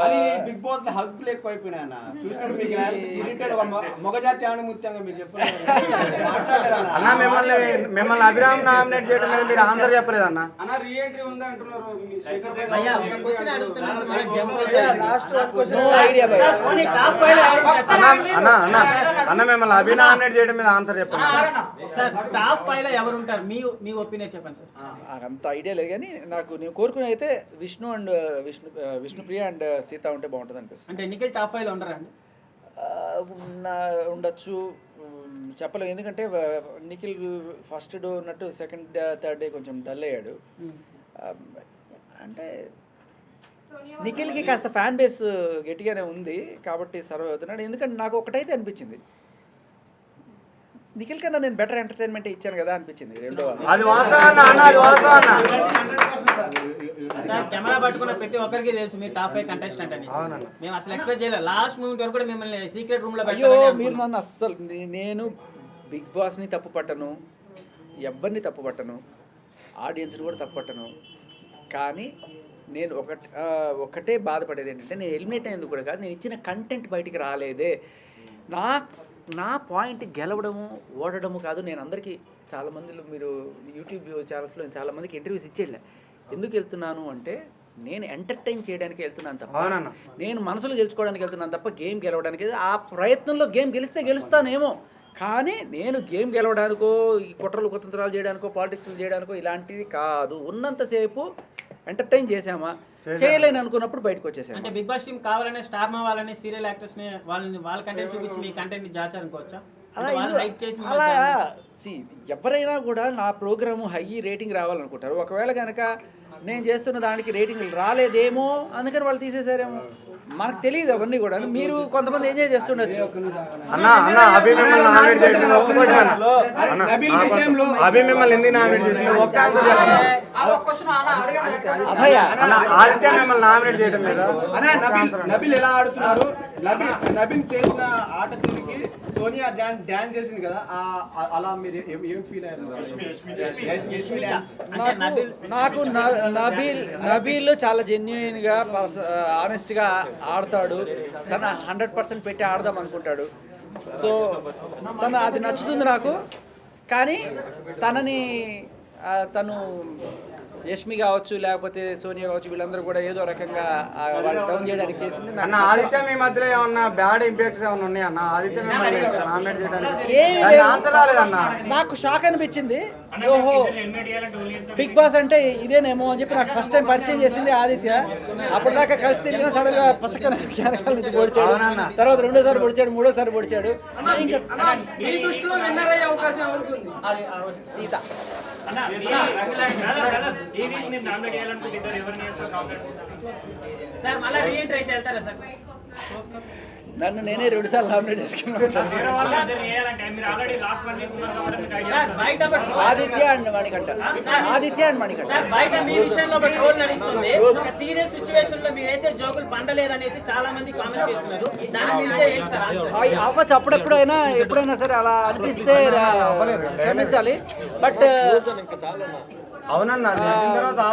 అది big boss లో హక్కులు ఎక్కువైపోయినా అన్న చూసినప్పుడు మీకు ఇరిటేట్ మొగజాతి ఆణిముత్యంగా మీరు చెప్పారు అన్న. మిమ్మల్ని అభిరామ్ నామినేట్ చేయడం మీద మీరు ఆన్సర్ చెప్పలేదు అన్న. అన్న రీఎంట్రీ ఉంది అంటున్నారు. అన్న మిమ్మల్ని అభి నామినేట్ చేయడం మీద ఆన్సర్ చెప్పండి సార్. టాప్ 5 లో ఎవరు ఉంటారు మీ ఒపీనియన్ చెప్పండి సార్. అంత ఐడియా లేదు కానీ నేను కోరుకునే అయితే విష్ణుప్రియ అండ్ సీత ఉంటే బాగుంటుంది అనిపిస్తుంది. అంటే నిఖిల్ టాప్ 5 లో ఉండరా అండి? ఉండొచ్చు, చెప్పలేము. ఎందుకంటే నిఖిల్ ఫస్ట్ డే ఉన్నట్టు సెకండ్ థర్డ్ డే కొంచెం డల్ అయ్యాడు. అంటే నిఖిల్కి కాస్త ఫ్యాన్ బేస్ గట్టిగానే ఉంది కాబట్టి సర్వ్ అవుతున్నాడు. ఎందుకంటే నాకు ఒకటైతే అనిపించింది, నిఖిల్ కన్నా నేను బెటర్ ఎంటర్టైన్మెంట్ ఇచ్చాను కదా అనిపించింది. సార్ కెమెరా పట్టుకున్న ప్రతి ఒక్కరికి తెలుసు మీరు టాప్ 5 కంటెస్టెంట్ అని. మేము అసలు ఎక్స్పెక్ట్ చేయలేదు. లాస్ట్ మూమెంట్ వరకు కూడా మిమ్మల్ని సీక్రెట్ రూమ్ లో మీరు నన్ను అస్సలు నేను బిగ్ బాస్ని తప్పు పట్టను, ఎవరిని తప్పు పట్టను, ఆడియన్స్ని కూడా తప్పు పట్టను. కానీ నేను ఒకటే బాధపడేది ఏంటంటే నేను ఎలిమినేట్ అయ్యేందుకు కూడా కాదు, నేను ఇచ్చిన కంటెంట్ బయటికి రాలేదే. నా పాయింట్ గెలవడము ఓడడము కాదు. నేను అందరికీ చాలామందిలో మీరు యూట్యూబ్ ఛానల్స్లో చాలామందికి ఇంటర్వ్యూస్ ఇచ్చేళ్ళా. ఎందుకు వెళ్తున్నాను అంటే నేను ఎంటర్టైన్ చేయడానికి వెళ్తున్నాను తప్ప, నేను మనసులు గెలుచుకోవడానికి వెళ్తున్నాను తప్ప గేమ్ గెలవడానికి. ఆ ప్రయత్నంలో గేమ్ గెలిస్తే గెలుస్తానేమో, కానీ నేను గేమ్ గెలవడానికో ఈ కుట్రలు కుతంత్రాలు చేయడానికో పాలిటిక్స్ చేయడానికో ఇలాంటివి కాదు. ఉన్నంతసేపు ఎంటర్టైన్ చేసామా, చేయలేని అనుకున్నప్పుడు బయటకు వచ్చేసాము. అంటే బిగ్ బాస్ టీమ్ కావాలనే స్టార్ మా వాళ్ళని సీరియల్ యాక్టర్స్ ని వాళ్ళ కంటెంట్ చూపించి మీ కంటెంట్ ని జాచారనుకోవచ్చా? అలా ఎవరైనా కూడా నా ప్రోగ్రాము హై రేటింగ్ రావాలనుకుంటారు. ఒకవేళ కనుక నేను చేస్తున్న దానికి రేటింగ్ రాలేదేమో అందుకని వాళ్ళు తీసేసారేమో, మనకు తెలియదు అవన్నీ కూడా. మీరు కొంతమంది ఎంజాయ్ చేస్తుండొచ్చు. అభి మిమ్మల్ని ఎందుకు నామినేట్ చేసిండు? ఆదిత్య మిమ్మల్ని నామినేట్ చేయడం మీద నబిల్ ఎలా ఆడుతున్నారు? నబిల్ చేసిన ఆట తీరుకి సోనియా డాన్స్ చేసింది కదా, అలా మీరు ఏం ఫీల్ అయ్యారు? నాకు నబీల్ చాలా జెన్యున్ గా ఆనెస్ట్ గా ఆడతాడు. తన 100% పెట్టి ఆడదాం అనుకుంటాడు. సో అది నచ్చుతుంది నాకు. కానీ తను యష్మి కావచ్చు లేకపోతే సోనియా కావచ్చు వీళ్ళందరూ కూడా ఏదో రకంగా వాళ్ళు డౌన్ చేయడానికి చేసింది. ఆదిత్య మీ మధ్యలో ఏమన్నా బ్యాడ్ ఇంపాక్ట్స్ ఏమన్నా ఉన్నాయా అన్న? ఆదిత్య మిమ్మల్ని నామినేట్ చేయడానికి ఆన్సర్ రాలేదన్న. నాకు షాక్ అనిపించింది. ఓహో బిగ్ బాస్ అంటే ఇదేనేమో అని చెప్పి నాకు ఫస్ట్ టైం పరిచయం చేసింది ఆదిత్య. అప్పటిదాకా కలిసి తిరిగిన సడన్ గా పసకన వెనకాల నుంచి పొడిచాడు, తర్వాత రెండోసారి పొడిచాడు, మూడోసారి పొడిచాడు. ఇంకా సీత సార్ మళ్ళీ రీఎంట్రీ అయితే వెళ్తారా సార్? నన్ను నేనే 2 సార్లు నామినేట్ చేసుకున్నాను. ఆదిత్య అండ్ మణికంఠ. బయట మీ విషయంలో ఒక ట్రోల్ నడుస్తుంది. ఒక సీరియస్ సిచువేషన్ లో మీరు వేసే జోకులు పండలేదనేసి చాలా మంది కామెంట్స్ చేస్తున్నారు. దాని గురించి ఏంటి సార్ ఆన్సర్? అవ్వచ్చు, ఎప్పుడైనా సరే అలా అనిపిస్తే క్షమించాలి. బట్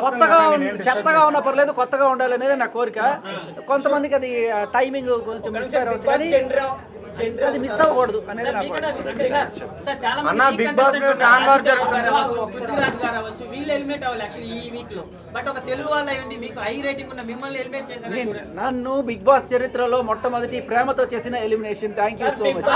కొత్తగా చెత్తగా ఉన్నా పర్లేదు, కొత్తగా ఉండాలి అనేది నా కోరిక. కొంతమందికి అది టైమింగ్ కొంచెం మిస్ఫైర్ అవ్వచ్చు, కానీ అది మిస్ అవ్వకూడదు అనేది నా కోరిక. వీళ్ళు ఎలిమినేట్ అవ్వాలి యాక్చువల్లీ ఈ వీక్ లో. బట్ ఒక తెలుగు వాళ్ళు అయ్యండి మీకు హై రేటింగ్ ఉన్న మిమ్మల్ని ఎలిమినేట్ చేశారు. నన్ను బిగ్ బాస్ చరిత్రలో మొట్టమొదటి ప్రేమతో చేసిన elimination. Thank you so much.